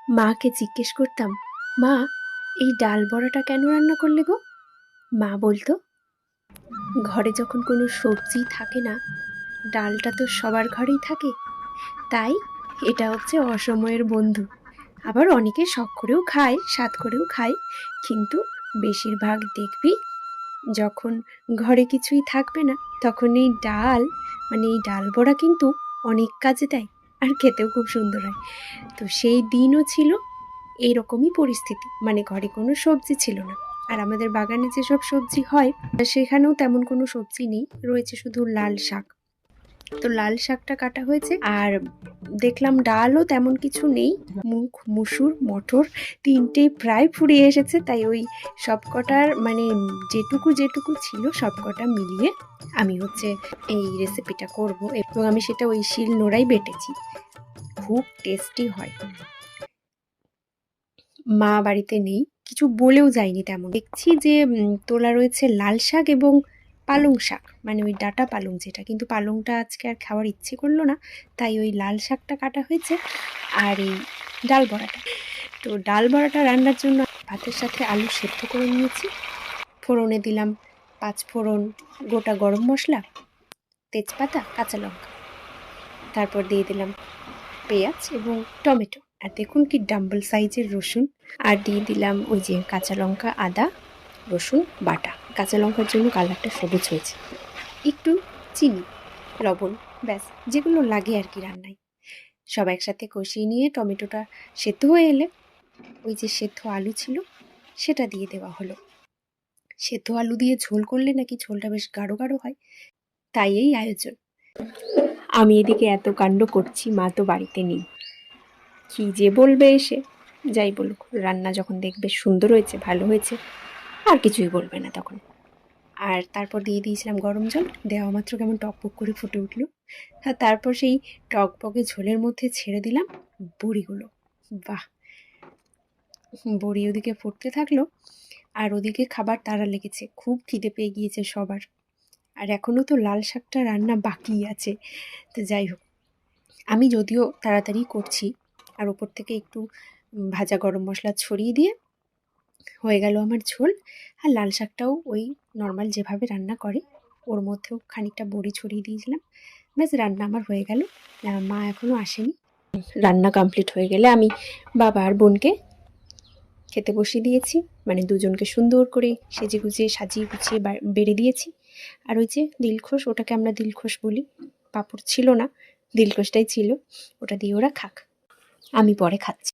মাকে জিজ্ঞেস করতাম, মা এই ডাল বড়াটা কেন রান্না করলে গো? মা বলতো, ঘরে যখন কোনো সবজি থাকে না, ডালটা তো সবার ঘরেই থাকে, তাই এটা হচ্ছে অসময়ের বন্ধু। আবার অনেকে শখ করেও খায়, স্বাদ করেও খায়, কিন্তু বেশিরভাগ দেখবি যখন ঘরে কিছুই থাকবে না, তখন এই ডাল, মানে এই ডাল বড়া কিন্তু অনেক কাজে দেয়, আর খেতেও খুব সুন্দর হয়। তো সেই দিনও ছিল এইরকমই পরিস্থিতি, মানে ঘরে কোনো সবজি ছিল না। আর আমাদের বাগানে যেসব সবজি হয় সেখানেও তেমন কোনো সবজি নেই, রয়েছে শুধু লাল শাক। তো লাল শাকটা কাটা হয়েছে, আর দেখলাম ডালও তেমন কিছু নেই। মুগ, মুসুর, মটর তিনটেই প্রায় ফুরিয়ে এসেছে, তাই ওই সবকটার মানে যেটুকু যেটুকু ছিল সবকটা মিলিয়ে আমি হচ্ছে এই রেসিপিটা করব, এবং আমি সেটা ওই শিল নোড়াই বেটেছি। খুব টেস্টি হয়। মা বাড়িতে নেই, কিছু বলেও যায়নি তেমন। দেখছি যে তোলা রয়েছে লাল শাক এবং পালং শাক, মানে ওই ডাঁটা পালং যেটা, কিন্তু পালংটা আজকে আর খাওয়ার ইচ্ছে করলো না, তাই ওই লাল শাকটা কাটা হয়েছে। আর এই ডাল বড়াটা, তো ডাল বড়াটা রান্নার জন্য ভাতের সাথে আলু সেদ্ধ করে নিয়েছি। ফোড়নে দিলাম 5 ফোড়ন, গোটা গরম মশলা, তেজপাতা, কাঁচা লঙ্কা। তারপর দিয়ে দিলাম পেঁয়াজ এবং টমেটো, আর দেখুন কি ডাম্বল সাইজের রসুন। আর দিয়ে দিলাম ওই যে কাঁচা লঙ্কা, আদা, রসুন বাটা। কাঁচা লঙ্কার জন্য কালারটা সবুজ হয়েছে। একটু চিনি, লবণ, ব্যাস যেগুলো লাগে আর কি রান্নায়। সব একসাথে কষিয়ে নিয়ে টমেটোটা সেদ্ধ হয়ে এলে ওই যে সেদ্ধ আলু ছিল সেটা দিয়ে দেওয়া হলো। সেদ্ধ আলু দিয়ে ঝোল করলে নাকি ঝোলটা বেশ গাঢ় গাঢ় হয়, তাই এই আয়োজন। আমি এদিকে এত কাণ্ড করছি, মা তো বাড়িতে নেই, কি যে বলবে এসে। যাই বলুক, রান্না যখন দেখবে সুন্দর হয়েছে, ভালো হয়েছে, আর কিছুই বলবে না তখন। আর তারপর দিয়ে দিয়েছিলাম গরম জল, দেওয়া মাত্র কেমন টকবক করে ফুটে উঠলো। আর তারপর সেই টকবকে ঝোলের মধ্যে ছেড়ে দিলাম বড়িগুলো। বাহ, বড়ি ওদিকে ফুটতে থাকলো, আর ওদিকে খাবার তাড়া লেগেছে, খুব খিদে পেয়ে গিয়েছে সবার। আর এখনও তো লাল শাকটা রান্না বাকি আছে। তো যাই হোক, আমি যদিও তাড়াতাড়ি করছি, আর ওপর থেকে একটু ভাজা গরম মশলা ছড়িয়ে দিয়ে হয়ে গেল আমার ঝোল। আর লাল শাকটাও ওই নর্মাল যেভাবে রান্না করে ওর মধ্যেও খানিকটা বড়ি ছড়িয়ে দিয়েছিলাম। ব্যাস, রান্না আমার হয়ে গেল। মা এখনও আসেনি। রান্না কমপ্লিট হয়ে গেলে আমি বাবা আর বোনকে খেতে বসিয়ে দিয়েছি, মানে দুজনকে সুন্দর করে সেজে গুজিয়ে সাজিয়ে গুছিয়ে বেড়ে দিয়েছি। আর ওই যে দিলখোশ, ওটাকে আমরা দিলখোশ বলি, পাঁপড় ছিল না, দিলখোশটাই ছিল, ওটা দিয়ে ওরা খাক, আমি পরে খাচ্ছি।